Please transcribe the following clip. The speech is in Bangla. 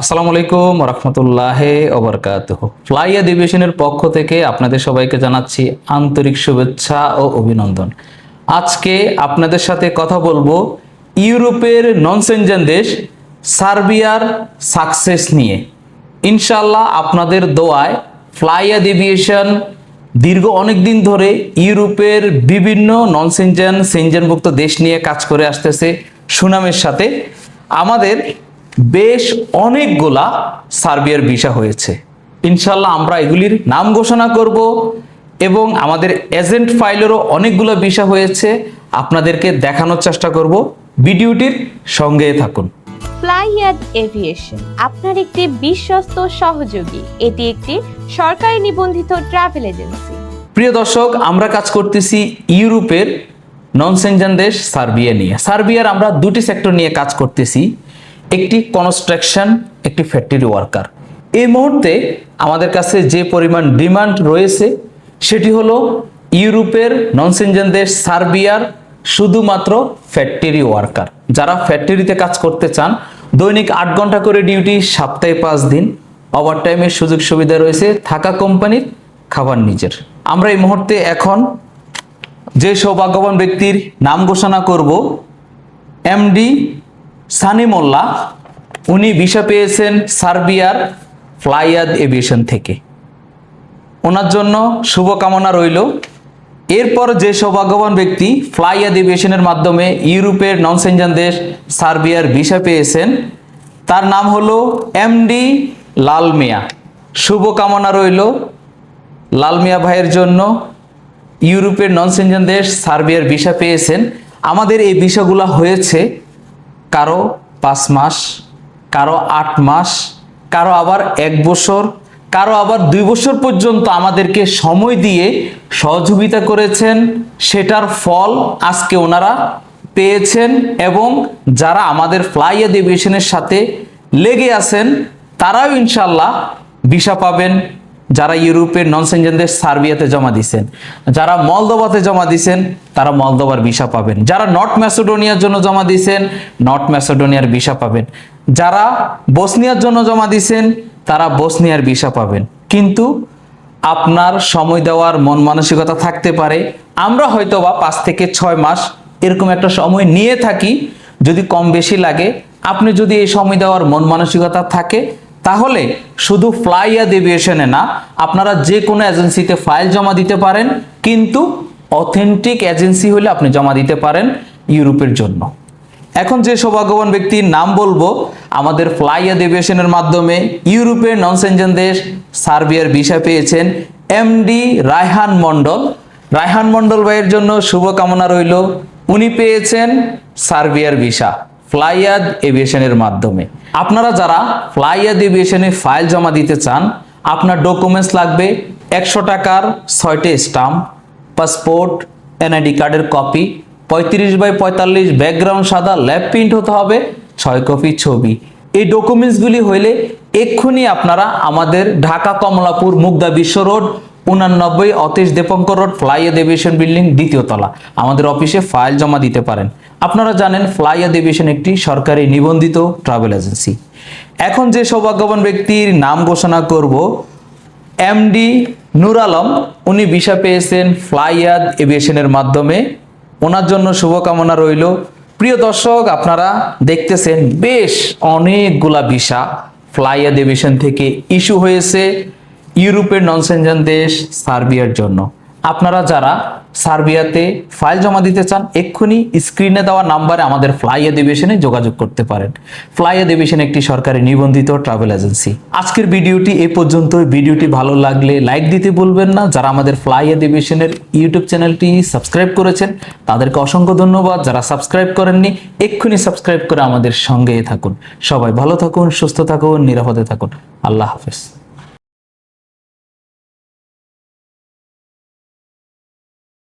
আসসালামু আলাইকুম রহমতুল্লাহি ওয়া বারাকাতুহু। ফ্লাই এভিয়েশনের পক্ষ থেকে আপনাদের সবাইকে জানাচ্ছি আন্তরিক শুভেচ্ছা ও অভিনন্দন। আজকে আপনাদের সাথে কথা বলবো ইউরোপের নন সেনজেন দেশ সার্বিয়ার সাকসেস নিয়ে। ইনশাআল্লাহ আপনাদের দোয়ায় ফ্লাই এভিয়েশন দীর্ঘ অনেক দিন ধরে ইউরোপের বিভিন্ন নন সেনজেনভুক্ত দেশ নিয়ে কাজ করে আসতেছে সুনামের সাথে। আমাদের বেশ অনেকগুলা সার্বিয়ার ভিসা হয়েছে। ইনশাল্লাহ আমরা এগুলির নাম ঘোষণা করব এবং আমাদের এজেন্ট ফাইলেরও অনেকগুলো ভিসা হয়েছে, আপনাদেরকে দেখানোর চেষ্টা করব। ভিডিওটির সঙ্গে থাকুন। ফ্লাইয়াদ এভিয়েশন আপনার একটি বিশ্বস্ত সহযোগী। এটি একটি সরকারি নিবন্ধিত ট্রাভেল এজেন্সি। প্রিয় দর্শক, আমরা কাজ করতেছি ইউরোপের নন সেনজেন দেশ সার্বিয়া নিয়ে। সার্বিয়ার আমরা দুটি সেক্টর নিয়ে কাজ করতেছি, একটি কনস্ট্রাকশন, একটি ফ্যাক্টরি ওয়ার্কার। এই মুহূর্তে আমাদের কাছে যে পরিমাণ ডিমান্ড রয়েছে সেটি হলো ইউরোপের নন সেনজেন দেশ সার্বিয়ার শুধুমাত্র ফ্যাক্টরি ওয়ার্কার। যারা ফ্যাক্টরিতে কাজ করতে চান, দৈনিক 8 ঘন্টা করে ডিউটি, সপ্তাহে 5 দিন, ওভারটাইমের সুযোগ সুবিধা রয়েছে, থাকা কোম্পানির, খাবার নিজের। আমরা এই মুহূর্তে এখন যে সৌভাগ্যবান ব্যক্তির নাম ঘোষণা করব, এমডি সানি মোল্লা। উনি ভিসা পেয়েছেন সার্বিয়ার ফ্লাইয়াদ এভিয়েশন থেকে। ওনার জন্য শুভকামনা রইল। এরপর যে সৌভাগ্যবান ব্যক্তি ফ্লাইয়াদ এভিয়েশনের মাধ্যমে ইউরোপের নন সেনজেন দেশ সার্বিয়ার ভিসা পেয়েছেন, তার নাম হলো এমডি লাল মিয়া। শুভকামনা রইল লাল মিয়া ভাইয়ের জন্য। ইউরোপের নন সেনজেন দেশ সার্বিয়ার ভিসা পেয়েছেন। আমাদের এই ভিসাগুলো হয়েছে কারো 5 মাস, কারো 8 মাস, কারো আবার 1 বছর, কারো আবার 2 বছর পর্যন্ত আমাদেরকে সময় দিয়ে সহযোগিতা করেছেন। সেটার ফল আজকে ওনারা পেয়েছেন এবং যারা আমাদের ফ্লাইয়াদ এভিয়েশনের সাথে লেগে আছেন তারাও ইনশাল্লাহ ভিসা পাবেন। যারা ইউরোপের নন সেনজেন দেশ সার্বিয়াতে জমা দিয়েছেন, যারা মলদোভাতে জমা দিয়েছেন, তারা মলদোভার ভিসা পাবেন। যারা নর্থ ম্যাসেডোনিয়ার জন্য জমা দিয়েছেন, নর্থ ম্যাসেডোনিয়ার ভিসা পাবেন। যারা বসনিয়ার জন্য জমা দিয়েছেন, তারা বসনিয়ার ভিসা পাবেন। কিন্তু আপনার সময় দেওয়ার মন মানসিকতা থাকতে পারে। আমরা হয়তোবা 5 থেকে 6 মাস এরকম একটা সময় নিয়ে থাকি। যদি কম বেশি লাগে, আপনি যদি এই সময় দেওয়ার মন মানসিকতা থাকে, তাহলে শুধু ফ্লাইয়াদ এভিয়েশনে না, আপনারা যে কোনো এজেন্সিতে ফাইল জমা দিতে পারেন, কিন্তু অথেন্টিক এজেন্সি হলে আপনি জমা দিতে পারেন ইউরোপের জন্য। এখন যে সৌভাগ্যবান ব্যক্তির নাম বলবো, আমাদের ফ্লাইয়াদ এভিয়েশনের মাধ্যমে ইউরোপের নন সেনজেন দেশ সার্বিয়ার ভিসা পেয়েছেন এমডি রায়হান মন্ডল। রায়হান মন্ডল ভাইয়ের জন্য শুভকামনা রইল। উনি পেয়েছেন সার্বিয়ার ভিসা ফ্লাইয়াদ এভিয়েশনের মাধ্যমে। আপনারা যারা ফ্লাইয়াদ এভিয়েশনে ফাইল জমা দিতে চান, আপনার ডকুমেন্টস লাগবে 100 টাকার 6টি স্টাম্প, পাসপোর্ট, এনআইডি কার্ডের কপি, 35x45 ব্যাকগ্রাউন্ড সাদা, ল্যাব প্রিন্ট হতে হবে, 6 কপি ছবি। এই ডকুমেন্টসগুলি হইলে এক্ষুনি আপনারা আমাদের ঢাকা কমলাপুর মুগদা বিশ্ব রোড 89 দীপঙ্কর রোড ফ্লাইয়াদ এভিয়েশন বিল্ডিং 2য় তলা আমাদের অফিসে ফাইল জমা দিতে পারেন। আপনারা জানেন ফ্লাইয়াদ এভিয়েশন একটি সরকারি নিবন্ধিত ট্রাভেল এজেন্সি। এখন যে সৌভাগ্যবান ব্যক্তির নাম ঘোষণা করব, এমডি নূর আলম। উনি ভিসা পেয়েছেন ফ্লাইয়াদ এভিয়েশনের মাধ্যমে। ওনার জন্য শুভকামনা রইল। প্রিয় দর্শক, আপনারা দেখতেছেন বেশ অনেকগুলা ভিসা ফ্লাইয়াদ এভিয়েশন থেকে ইস্যু হয়েছে ইউরোপের নন সেনজেন দেশ সার্বিয়ার জন্য। আপনারা যারা সার্বিয়াতে ফাইল জমা দিতে চান, এক্ষুনি স্ক্রিনে দেওয়া নাম্বারে আমাদের ফ্লাইয়াদ এভিয়েশনে যোগাযোগ করতে পারেন। ফ্লাইয়াদ এভিয়েশন একটি সরকারি নিবন্ধিত ট্রাভেল এজেন্সি। আজকের ভিডিওটি এই পর্যন্ত। ভিডিওটি ভালো লাগলে লাইক দিতে ভুলবেন না। যারা আমাদের ফ্লাইয়াদ এভিয়েশনের ইউটিউব চ্যানেলটি সাবস্ক্রাইব করেছেন তাদেরকে অসংখ্য ধন্যবাদ। যারা সাবস্ক্রাইব করেননি, এক্ষুনি সাবস্ক্রাইব করে আমাদের সঙ্গে থাকুন। সবাই ভালো থাকুন, সুস্থ থাকুন, নিরাপদে থাকুন। আল্লাহ হাফেজ।